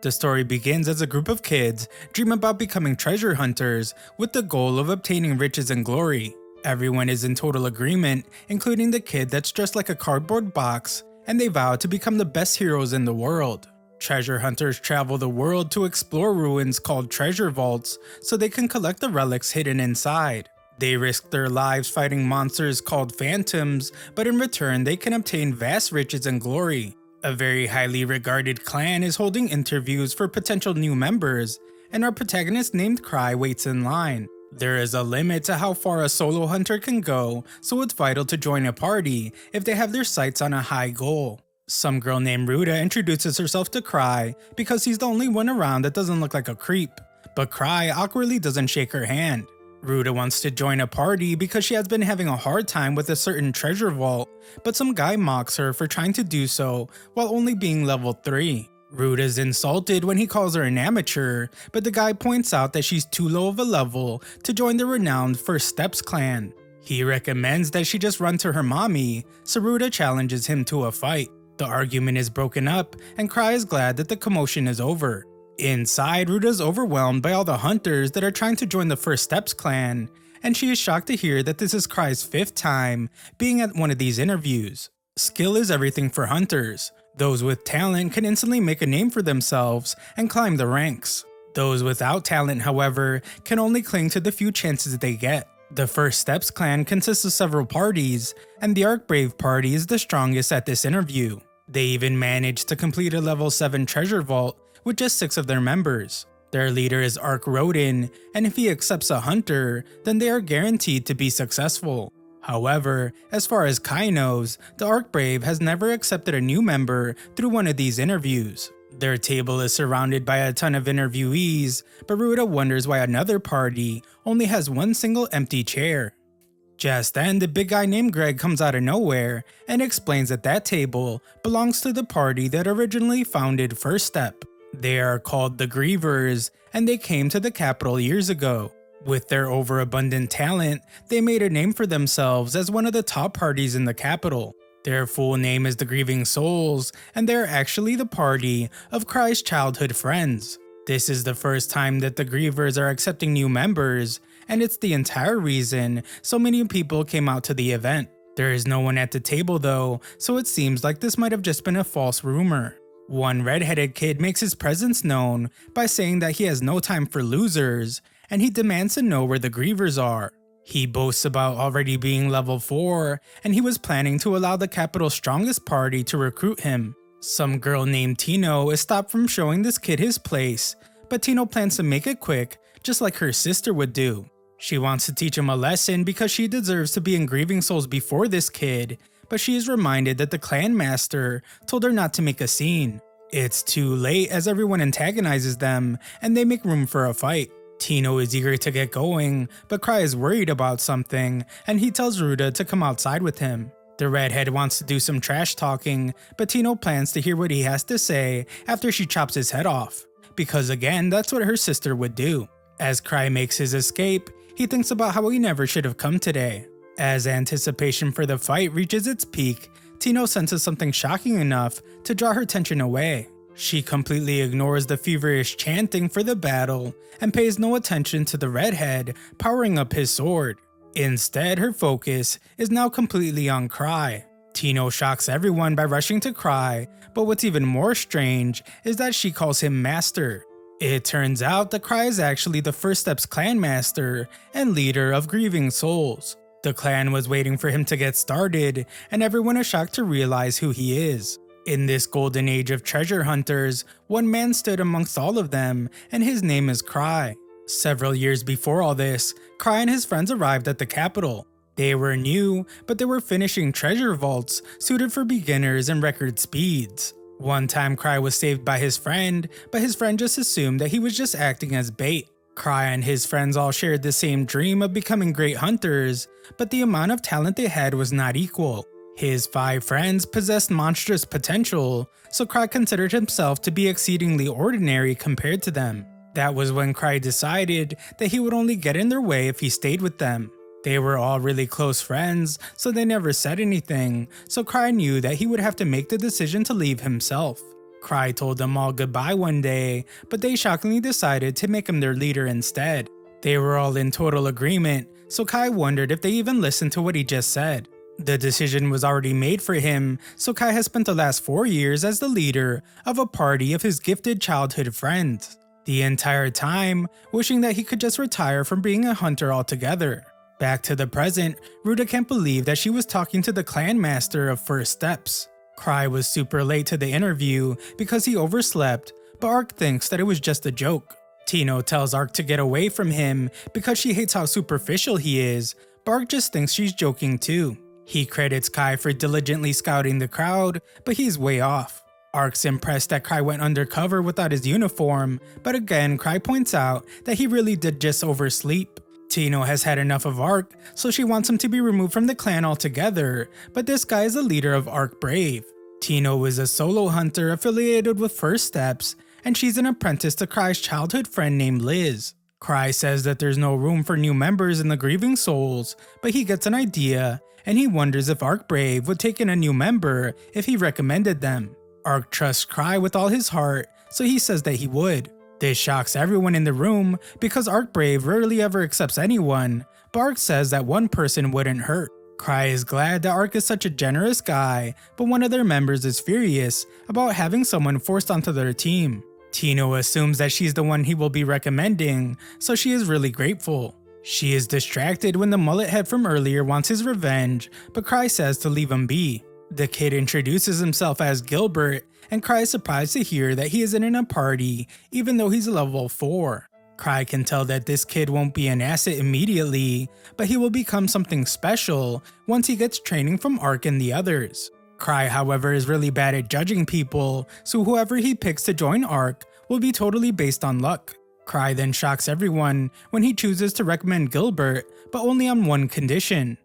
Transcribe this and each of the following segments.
The story begins as a group of kids dream about becoming treasure hunters with the goal of obtaining riches and glory. Everyone is in total agreement, including the kid that's dressed like a cardboard box, and they vow to become the best heroes in the world. Treasure hunters travel the world to explore ruins called treasure vaults so they can collect the relics hidden inside. They risk their lives fighting monsters called phantoms, but in return they can obtain vast riches and glory. A very highly regarded clan is holding interviews for potential new members, and our protagonist named Cry waits in line. There is a limit to how far a solo hunter can go, so it's vital to join a party if they have their sights on a high goal. Some girl named Ruta introduces herself to Cry because he's the only one around that doesn't look like a creep, but Cry awkwardly doesn't shake her hand. Ruta wants to join a party because she has been having a hard time with a certain treasure vault, but some guy mocks her for trying to do so while only being level 3. Ruta is insulted when he calls her an amateur, but the guy points out that she's too low of a level to join the renowned First Steps clan. He recommends that she just run to her mommy, so Ruta challenges him to a fight. The argument is broken up, and Cry is glad that the commotion is over. Inside, Ruta is overwhelmed by all the hunters that are trying to join the First Steps clan, and she is shocked to hear that this is Cry's 5th time being at one of these interviews. Skill is everything for hunters. Those with talent can instantly make a name for themselves and climb the ranks. Those without talent, however, can only cling to the few chances they get. The First Steps clan consists of several parties, and the Archbrave party is the strongest at this interview. They even managed to complete a level 7 treasure vault with just 6 of their members. Their leader is Arch Rodin, and if he accepts a hunter, then they are guaranteed to be successful. However, as far as Kai knows, the Archbrave has never accepted a new member through one of these interviews. Their table is surrounded by a ton of interviewees, but Ruta wonders why another party only has one single empty chair. Just then, the big guy named Greg comes out of nowhere and explains that that table belongs to the party that originally founded First Step. They are called the Grievers, and they came to the capital years ago. With their overabundant talent, they made a name for themselves as one of the top parties in the capital. Their full name is the Grieving Souls, and they're actually the party of Cry's childhood friends. This is the first time that the Grievers are accepting new members, and it's the entire reason so many people came out to the event. There is no one at the table though, so it seems like this might have just been a false rumor. One redheaded kid makes his presence known by saying that he has no time for losers, and he demands to know where the Grievers are. He boasts about already being level 4, and he was planning to allow the capital's strongest party to recruit him. Some girl named Tino is stopped from showing this kid his place, but Tino plans to make it quick, just like her sister would do. She wants to teach him a lesson because she deserves to be in Grieving Souls before this kid, but she is reminded that the clan master told her not to make a scene. It's too late as everyone antagonizes them, and they make room for a fight. Tino is eager to get going, but Cry is worried about something, and he tells Ruta to come outside with him. The redhead wants to do some trash talking, but Tino plans to hear what he has to say after she chops his head off, because again, that's what her sister would do. As Cry makes his escape, he thinks about how he never should have come today. As anticipation for the fight reaches its peak, Tino senses something shocking enough to draw her attention away. She completely ignores the feverish chanting for the battle and pays no attention to the redhead powering up his sword. Instead, her focus is now completely on Cry. Tino shocks everyone by rushing to Cry, but what's even more strange is that she calls him Master. It turns out that Cry is actually the First Steps clan master and leader of Grieving Souls. The clan was waiting for him to get started, and everyone is shocked to realize who he is. In this golden age of treasure hunters, one man stood amongst all of them, and his name is Cry. Several years before all this, Cry and his friends arrived at the capital. They were new, but they were finishing treasure vaults suited for beginners and record speeds. One time Cry was saved by his friend, but his friend just assumed that he was just acting as bait. Cry and his friends all shared the same dream of becoming great hunters, but the amount of talent they had was not equal. His 5 friends possessed monstrous potential, so Cry considered himself to be exceedingly ordinary compared to them. That was when Cry decided that he would only get in their way if he stayed with them. They were all really close friends, so they never said anything, so Cry knew that he would have to make the decision to leave himself. Cry told them all goodbye one day, but they shockingly decided to make him their leader instead. They were all in total agreement, so Kai wondered if they even listened to what he just said. The decision was already made for him, so Kai has spent the last 4 years as the leader of a party of his gifted childhood friends. The entire time, wishing that he could just retire from being a hunter altogether. Back to the present, Ruta can't believe that she was talking to the clan master of First Steps. Cry was super late to the interview because he overslept, but Ark thinks that it was just a joke. Tino tells Ark to get away from him because she hates how superficial he is, but Ark just thinks she's joking too. He credits Kai for diligently scouting the crowd, but he's way off. Ark's impressed that Kai went undercover without his uniform, but again Kai points out that he really did just oversleep. Tino has had enough of Ark, so she wants him to be removed from the clan altogether, but this guy is the leader of Ark Brave. Tino is a solo hunter affiliated with First Steps, and she's an apprentice to Cry's childhood friend named Liz. Cry says that there's no room for new members in the Grieving Souls, but he gets an idea, and he wonders if Ark Brave would take in a new member if he recommended them. Ark trusts Cry with all his heart, so he says that he would. This shocks everyone in the room because Ark Brave rarely ever accepts anyone, but Ark says that one person wouldn't hurt. Cry is glad that Ark is such a generous guy, but one of their members is furious about having someone forced onto their team. Tino assumes that she's the one he will be recommending, so she is really grateful. She is distracted when the mullet head from earlier wants his revenge, but Cry says to leave him be. The kid introduces himself as Gilbert, and Cry is surprised to hear that he isn't in a party, even though he's level 4. Cry can tell that this kid won't be an asset immediately, but he will become something special once he gets training from Ark and the others. Cry, however, is really bad at judging people, so whoever he picks to join Ark will be totally based on luck. Cry then shocks everyone when he chooses to recommend Gilbert, but only on one condition.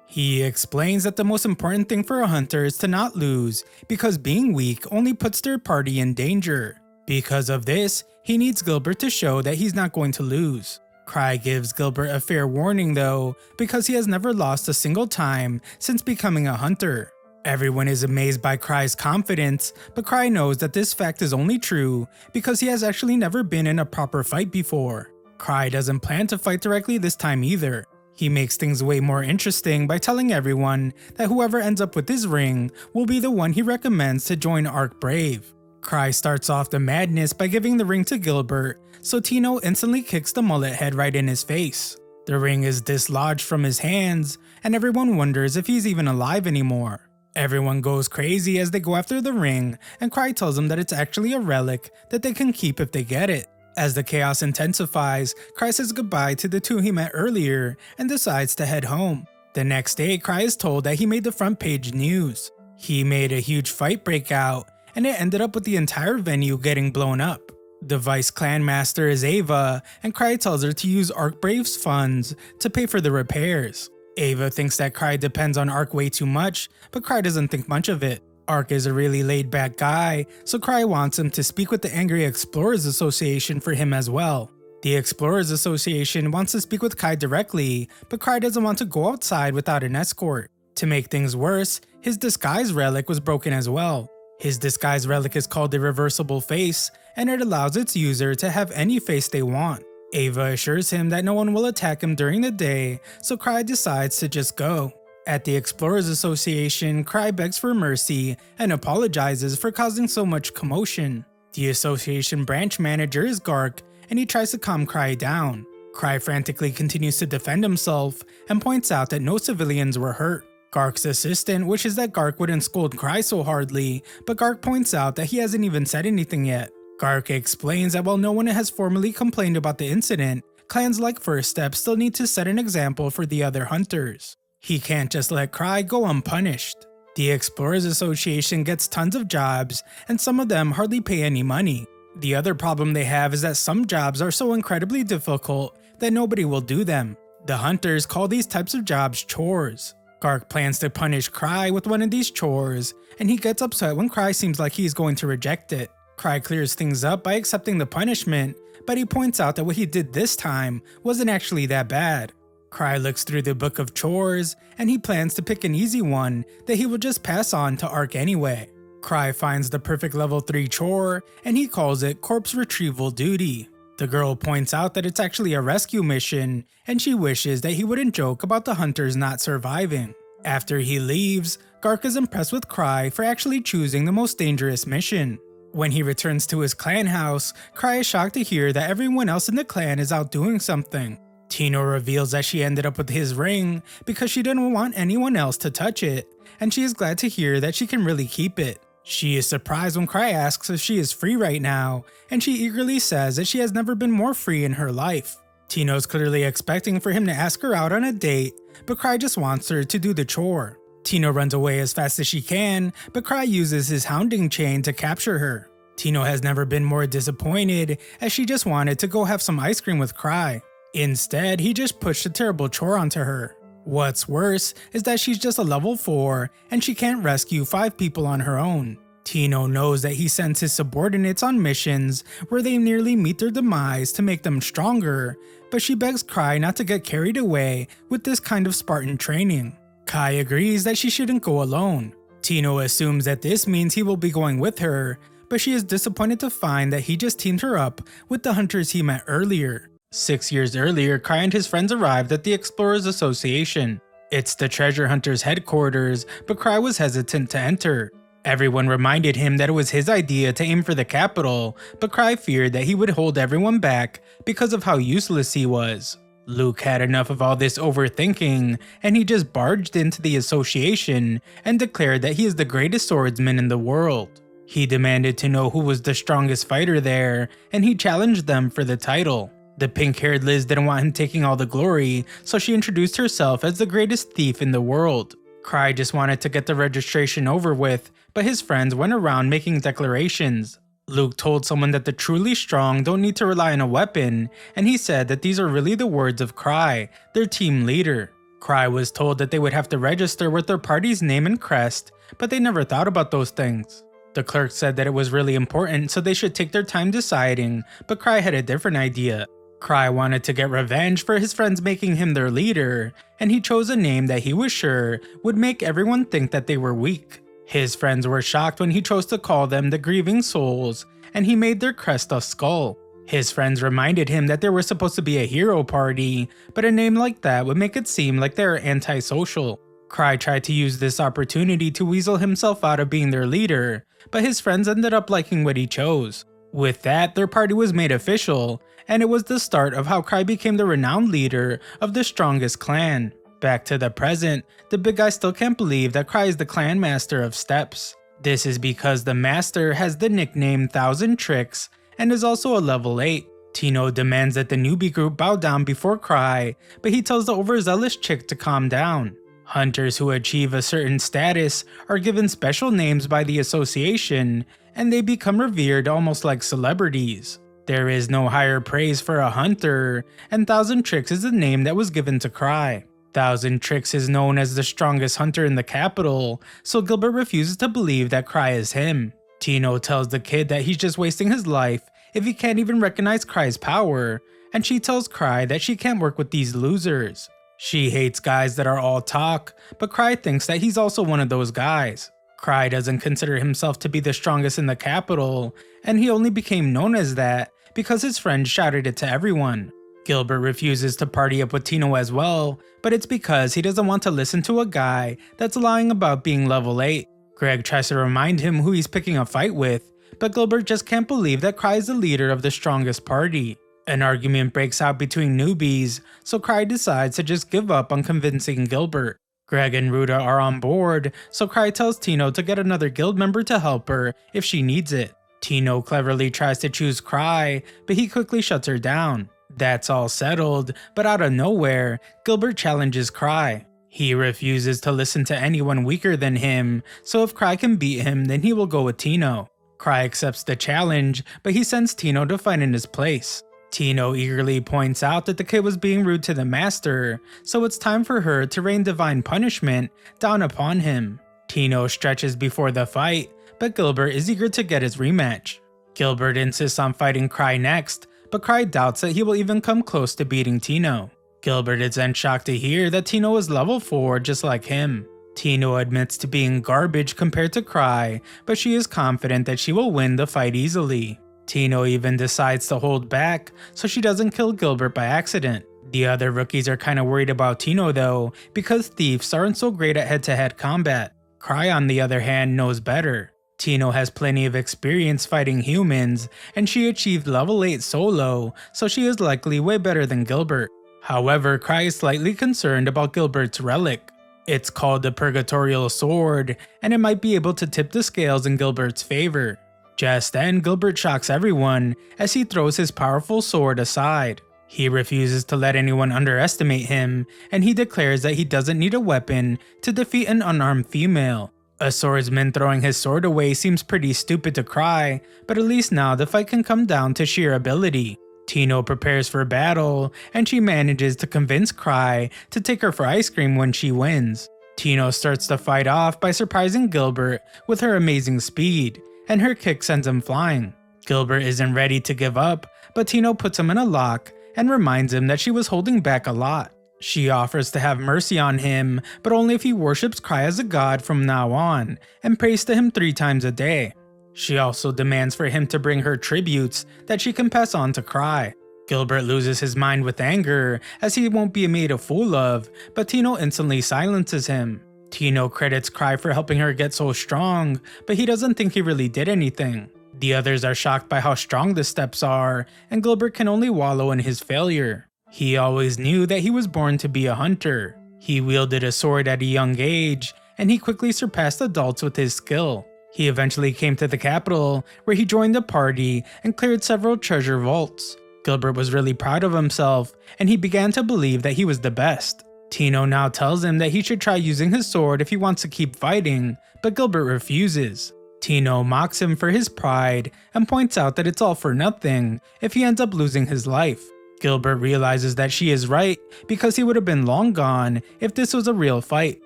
He explains that the most important thing for a hunter is to not lose, because being weak only puts their party in danger. Because of this, he needs Gilbert to show that he's not going to lose. Cry gives Gilbert a fair warning though, because he has never lost a single time since becoming a hunter. Everyone is amazed by Cry's confidence, but Cry knows that this fact is only true because he has actually never been in a proper fight before. Cry doesn't plan to fight directly this time either. He makes things way more interesting by telling everyone that whoever ends up with his ring will be the one he recommends to join Ark Brave. Cry starts off the madness by giving the ring to Gilbert, so Tino instantly kicks the mullet head right in his face. The ring is dislodged from his hands, and everyone wonders if he's even alive anymore. Everyone goes crazy as they go after the ring, and Cry tells them that it's actually a relic that they can keep if they get it. As the chaos intensifies, Cry says goodbye to the two he met earlier and decides to head home. The next day, Cry is told that he made the front page news. He made a huge fight break out, and it ended up with the entire venue getting blown up. The vice clan master is Ava, and Cry tells her to use Ark Brave's funds to pay for the repairs. Ava thinks that Cry depends on Ark way too much, but Cry doesn't think much of it. Ark is a really laid-back guy, so Cry wants him to speak with the Angry Explorers Association for him as well. The Explorers Association wants to speak with Kai directly, but Cry doesn't want to go outside without an escort. To make things worse, his disguise relic was broken as well. His disguise relic is called the Reversible Face, and it allows its user to have any face they want. Ava assures him that no one will attack him during the day, so Cry decides to just go. At the Explorers Association, Cry begs for mercy and apologizes for causing so much commotion. The association branch manager is Gark, and he tries to calm Cry down. Cry frantically continues to defend himself and points out that no civilians were hurt. Gark's assistant wishes that Gark wouldn't scold Cry so hardly, but Gark points out that he hasn't even said anything yet. Gark explains that while no one has formally complained about the incident, clans like First Step still need to set an example for the other hunters. He can't just let Cry go unpunished. The Explorers Association gets tons of jobs, and some of them hardly pay any money. The other problem they have is that some jobs are so incredibly difficult that nobody will do them. The hunters call these types of jobs chores. Gark plans to punish Cry with one of these chores, and he gets upset when Cry seems like he's going to reject it. Cry clears things up by accepting the punishment, but he points out that what he did this time wasn't actually that bad. Cry looks through the book of chores, and he plans to pick an easy one that he will just pass on to Ark anyway. Cry finds the perfect level 3 chore, and he calls it corpse retrieval duty. The girl points out that it's actually a rescue mission, and she wishes that he wouldn't joke about the hunters not surviving. After he leaves, Gark is impressed with Cry for actually choosing the most dangerous mission. When he returns to his clan house, Cry is shocked to hear that everyone else in the clan is out doing something. Tino reveals that she ended up with his ring because she didn't want anyone else to touch it, and she is glad to hear that she can really keep it. She is surprised when Cry asks if she is free right now, and she eagerly says that she has never been more free in her life. Tino's clearly expecting for him to ask her out on a date, but Cry just wants her to do the chore. Tino runs away as fast as she can, but Cry uses his hounding chain to capture her. Tino has never been more disappointed, as she just wanted to go have some ice cream with Cry. Instead, he just pushed a terrible chore onto her. What's worse is that she's just a level 4 and she can't rescue 5 people on her own. Tino knows that he sends his subordinates on missions where they nearly meet their demise to make them stronger, but she begs Cry not to get carried away with this kind of Spartan training. Kai agrees that she shouldn't go alone. Tino assumes that this means he will be going with her, but she is disappointed to find that he just teamed her up with the hunters he met earlier. 6 years earlier, Cry and his friends arrived at the Explorers Association. It's the treasure hunters' headquarters, but Cry was hesitant to enter. Everyone reminded him that it was his idea to aim for the capital, but Cry feared that he would hold everyone back because of how useless he was. Luke had enough of all this overthinking, and he just barged into the association and declared that he is the greatest swordsman in the world. He demanded to know who was the strongest fighter there, and he challenged them for the title. The pink-haired Liz didn't want him taking all the glory, so she introduced herself as the greatest thief in the world. Cry just wanted to get the registration over with, but his friends went around making declarations. Luke told someone that the truly strong don't need to rely on a weapon, and he said that these are really the words of Cry, their team leader. Cry was told that they would have to register with their party's name and crest, but they never thought about those things. The clerk said that it was really important, so they should take their time deciding, but Cry had a different idea. Cry wanted to get revenge for his friends making him their leader, and he chose a name that he was sure would make everyone think that they were weak. His friends were shocked when he chose to call them the Grieving Souls, and he made their crest a skull. His friends reminded him that there was supposed to be a hero party, but a name like that would make it seem like they are antisocial. Cry tried to use this opportunity to weasel himself out of being their leader, but his friends ended up liking what he chose. With that, their party was made official, and it was the start of how Cry became the renowned leader of the strongest clan. Back to the present, the big guy still can't believe that Cry is the clan master of Steps. This is because the master has the nickname 1000 Tricks and is also a level 8. Tino demands that the newbie group bow down before Cry, but he tells the overzealous chick to calm down. Hunters who achieve a certain status are given special names by the association, and they become revered almost like celebrities. There is no higher praise for a hunter, and 1000 Tricks is the name that was given to Cry. 1000 Tricks is known as the strongest hunter in the capital, so Gilbert refuses to believe that Cry is him. Tino tells the kid that he's just wasting his life if he can't even recognize Cry's power, and she tells Cry that she can't work with these losers. She hates guys that are all talk, but Cry thinks that he's also one of those guys. Cry doesn't consider himself to be the strongest in the capital, and he only became known as that because his friends shouted it to everyone. Gilbert refuses to party up with Tino as well, but it's because he doesn't want to listen to a guy that's lying about being level 8. Greg tries to remind him who he's picking a fight with, but Gilbert just can't believe that Cry is the leader of the strongest party. An argument breaks out between newbies, so Cry decides to just give up on convincing Gilbert. Greg and Ruta are on board, so Cry tells Tino to get another guild member to help her if she needs it. Tino cleverly tries to choose Cry, but he quickly shuts her down. That's all settled, but out of nowhere, Gilbert challenges Cry. He refuses to listen to anyone weaker than him, so if Cry can beat him, then he will go with Tino. Cry accepts the challenge, but he sends Tino to fight in his place. Tino eagerly points out that the kid was being rude to the master, so it's time for her to rain divine punishment down upon him. Tino stretches before the fight, but Gilbert is eager to get his rematch. Gilbert insists on fighting Cry next, but Cry doubts that he will even come close to beating Tino. Gilbert is then shocked to hear that Tino is level 4 just like him. Tino admits to being garbage compared to Cry, but she is confident that she will win the fight easily. Tino even decides to hold back so she doesn't kill Gilbert by accident. The other rookies are kinda worried about Tino though, because thieves aren't so great at head-to-head combat. Cry on the other hand knows better. Tino has plenty of experience fighting humans, and she achieved level 8 solo, so she is likely way better than Gilbert. However, Cry is slightly concerned about Gilbert's relic. It's called the Purgatorial Sword, and it might be able to tip the scales in Gilbert's favor. Just then, Gilbert shocks everyone as he throws his powerful sword aside. He refuses to let anyone underestimate him, and he declares that he doesn't need a weapon to defeat an unarmed female. A swordsman throwing his sword away seems pretty stupid to Cry, but at least now the fight can come down to sheer ability. Tino prepares for battle, and she manages to convince Cry to take her for ice cream when she wins. Tino starts the fight off by surprising Gilbert with her amazing speed, and her kick sends him flying. Gilbert isn't ready to give up, but Tino puts him in a lock and reminds him that she was holding back a lot. She offers to have mercy on him, but only if he worships Cry as a god from now on, and prays to him 3 times a day. She also demands for him to bring her tributes that she can pass on to Cry. Gilbert loses his mind with anger, as he won't be made a fool of, but Tino instantly silences him. Tino credits Cry for helping her get so strong, but he doesn't think he really did anything. The others are shocked by how strong the steps are, and Gilbert can only wallow in his failure. He always knew that he was born to be a hunter. He wielded a sword at a young age, and he quickly surpassed adults with his skill. He eventually came to the capital, where he joined the party and cleared several treasure vaults. Gilbert was really proud of himself, and he began to believe that he was the best. Tino now tells him that he should try using his sword if he wants to keep fighting, but Gilbert refuses. Tino mocks him for his pride and points out that it's all for nothing if he ends up losing his life. Gilbert realizes that she is right because he would have been long gone if this was a real fight.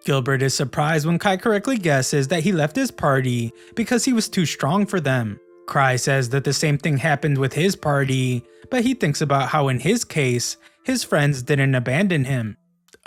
Gilbert is surprised when Kai correctly guesses that he left his party because he was too strong for them. Cry says that the same thing happened with his party, but he thinks about how in his case, his friends didn't abandon him.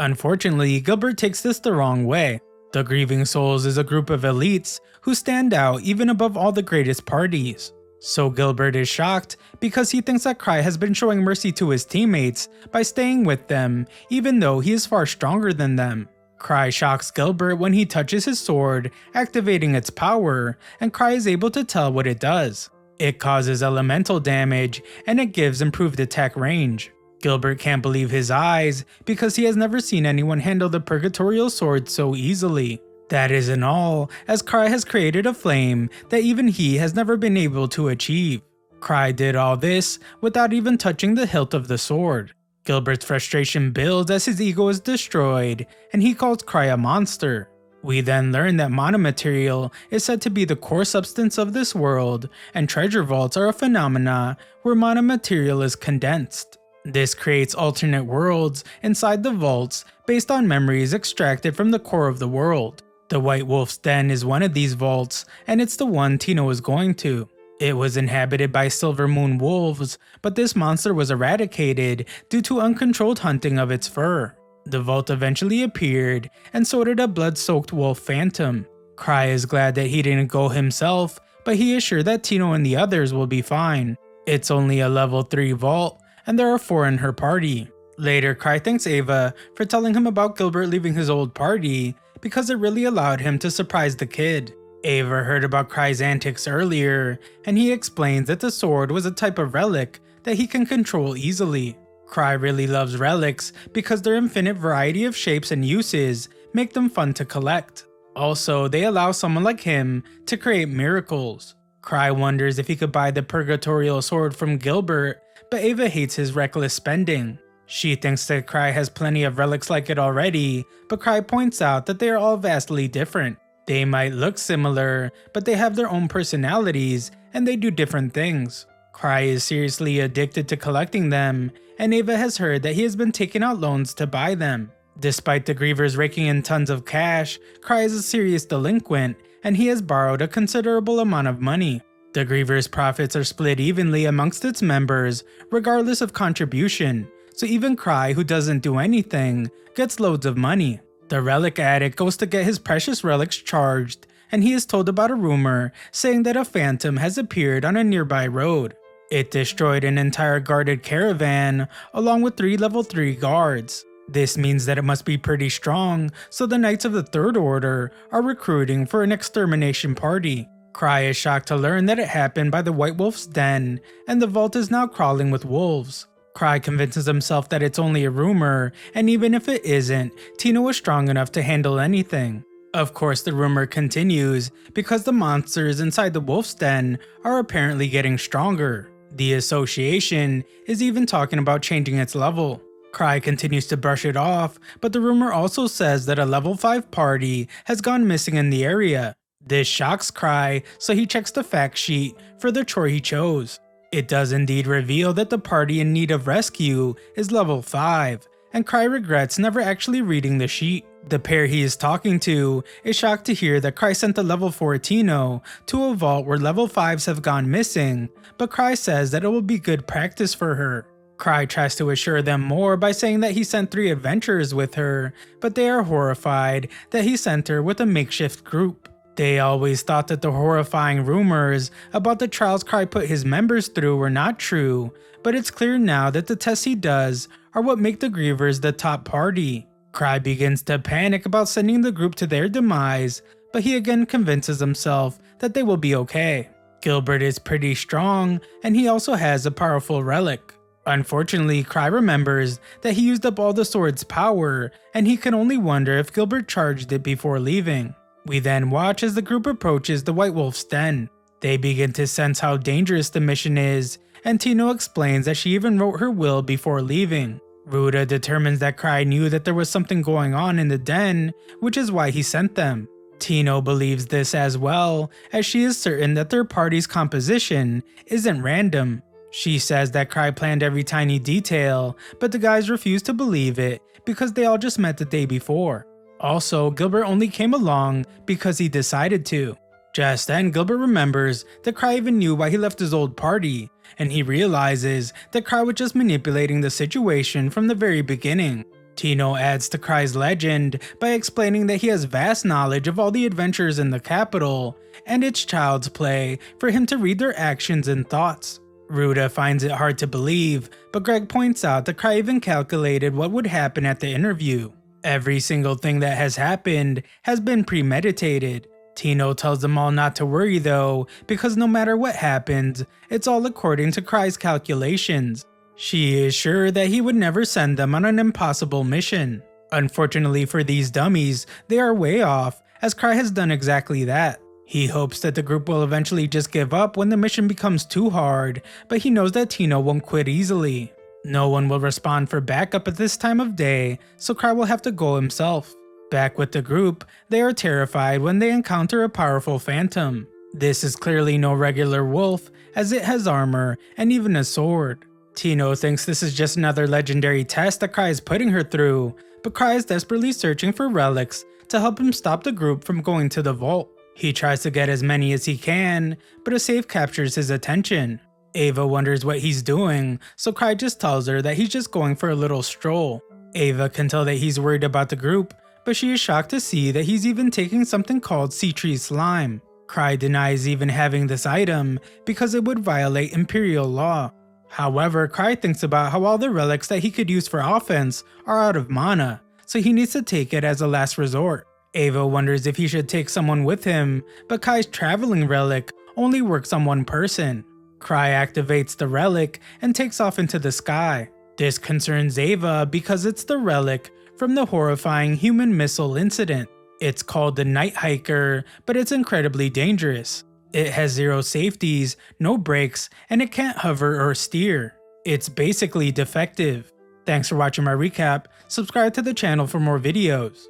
Unfortunately, Gilbert takes this the wrong way. The Grieving Souls is a group of elites who stand out even above all the greatest parties. So Gilbert is shocked because he thinks that Cry has been showing mercy to his teammates by staying with them even though he is far stronger than them. Cry shocks Gilbert when he touches his sword, activating its power, and Cry is able to tell what it does. It causes elemental damage, and it gives improved attack range. Gilbert can't believe his eyes because he has never seen anyone handle the Purgatorial Sword so easily. That isn't all, as Cry has created a flame that even he has never been able to achieve. Cry did all this without even touching the hilt of the sword. Gilbert's frustration builds as his ego is destroyed, and he calls Cry a monster. We then learn that mana material is said to be the core substance of this world, and treasure vaults are a phenomena where mana material is condensed. This creates alternate worlds inside the vaults based on memories extracted from the core of the world. The White Wolf's Den is one of these vaults, and it's the one Tino is going to. It was inhabited by Silver Moon wolves, but this monster was eradicated due to uncontrolled hunting of its fur. The vault eventually appeared, and so did a blood-soaked wolf phantom. Cry is glad that he didn't go himself, but he is sure that Tino and the others will be fine. It's only a level 3 vault, and there are 4 in her party. Later, Cry thanks Ava for telling him about Gilbert leaving his old party, because it really allowed him to surprise the kid. Ava heard about Cry's antics earlier, and he explains that the sword was a type of relic that he can control easily. Cry really loves relics because their infinite variety of shapes and uses make them fun to collect. Also, they allow someone like him to create miracles. Cry wonders if he could buy the Purgatorial Sword from Gilbert, but Ava hates his reckless spending. She thinks that Cry has plenty of relics like it already, but Cry points out that they are all vastly different. They might look similar, but they have their own personalities and they do different things. Cry is seriously addicted to collecting them, and Ava has heard that he has been taking out loans to buy them. Despite the Grievers raking in tons of cash, Cry is a serious delinquent, and he has borrowed a considerable amount of money. The Grievers' profits are split evenly amongst its members, regardless of contribution, so even Cry, who doesn't do anything, gets loads of money. The relic addict goes to get his precious relics charged, and he is told about a rumor saying that a phantom has appeared on a nearby road. It destroyed an entire guarded caravan along with 3 level 3 guards. This means that it must be pretty strong, so the Knights of the Third Order are recruiting for an extermination party. Cry is shocked to learn that it happened by the White Wolf's den, and the vault is now crawling with wolves. Cry convinces himself that it's only a rumor, and even if it isn't, Tino is strong enough to handle anything. Of course, the rumor continues because the monsters inside the wolf's den are apparently getting stronger. The association is even talking about changing its level. Cry continues to brush it off, but the rumor also says that a level 5 party has gone missing in the area. This shocks Cry, so he checks the fact sheet for the chore he chose. It does indeed reveal that the party in need of rescue is level 5, and Cry regrets never actually reading the sheet. The pair he is talking to is shocked to hear that Cry sent the level 4 Tino to a vault where level 5s have gone missing, but Cry says that it will be good practice for her. Cry tries to assure them more by saying that he sent 3 adventurers with her, but they are horrified that he sent her with a makeshift group. They always thought that the horrifying rumors about the trials Cry put his members through were not true, but it's clear now that the tests he does are what make the Grievers the top party. Cry begins to panic about sending the group to their demise, but he again convinces himself that they will be okay. Gilbert is pretty strong, and he also has a powerful relic. Unfortunately, Cry remembers that he used up all the sword's power, and he can only wonder if Gilbert charged it before leaving. We then watch as the group approaches the White Wolf's den. They begin to sense how dangerous the mission is, and Tino explains that she even wrote her will before leaving. Ruda determines that Cry knew that there was something going on in the den, which is why he sent them. Tino believes this as well, as she is certain that their party's composition isn't random. She says that Cry planned every tiny detail, but the guys refuse to believe it because they all just met the day before. Also, Gilbert only came along because he decided to. Just then, Gilbert remembers that Cry even knew why he left his old party, and he realizes that Cry was just manipulating the situation from the very beginning. Tino adds to Cry's legend by explaining that he has vast knowledge of all the adventures in the capital, and it's child's play for him to read their actions and thoughts. Ruda finds it hard to believe, but Greg points out that Cry even calculated what would happen at the interview. Every single thing that has happened has been premeditated. Tino tells them all not to worry though, because no matter what happens, it's all according to Cry's calculations. She is sure that he would never send them on an impossible mission. Unfortunately for these dummies, they are way off, as Cry has done exactly that. He hopes that the group will eventually just give up when the mission becomes too hard, but he knows that Tino won't quit easily. No one will respond for backup at this time of day, so Cry will have to go himself. Back with the group, they are terrified when they encounter a powerful phantom. This is clearly no regular wolf, as it has armor and even a sword. Tino thinks this is just another legendary test that Cry is putting her through, but Cry is desperately searching for relics to help him stop the group from going to the vault. He tries to get as many as he can, but a safe captures his attention. Ava wonders what he's doing, so Cry just tells her that he's just going for a little stroll. Ava can tell that he's worried about the group, but she is shocked to see that he's even taking something called Sea Tree Slime. Cry denies even having this item because it would violate Imperial law. However, Cry thinks about how all the relics that he could use for offense are out of mana, so he needs to take it as a last resort. Ava wonders if he should take someone with him, but Kai's traveling relic only works on one person. Cry activates the relic and takes off into the sky. This concerns Ava because it's the relic from the horrifying human missile incident. It's called the Night Hiker, but it's incredibly dangerous. It has zero safeties, no brakes, and it can't hover or steer. It's basically defective. Thanks for watching my recap. Subscribe to the channel for more videos.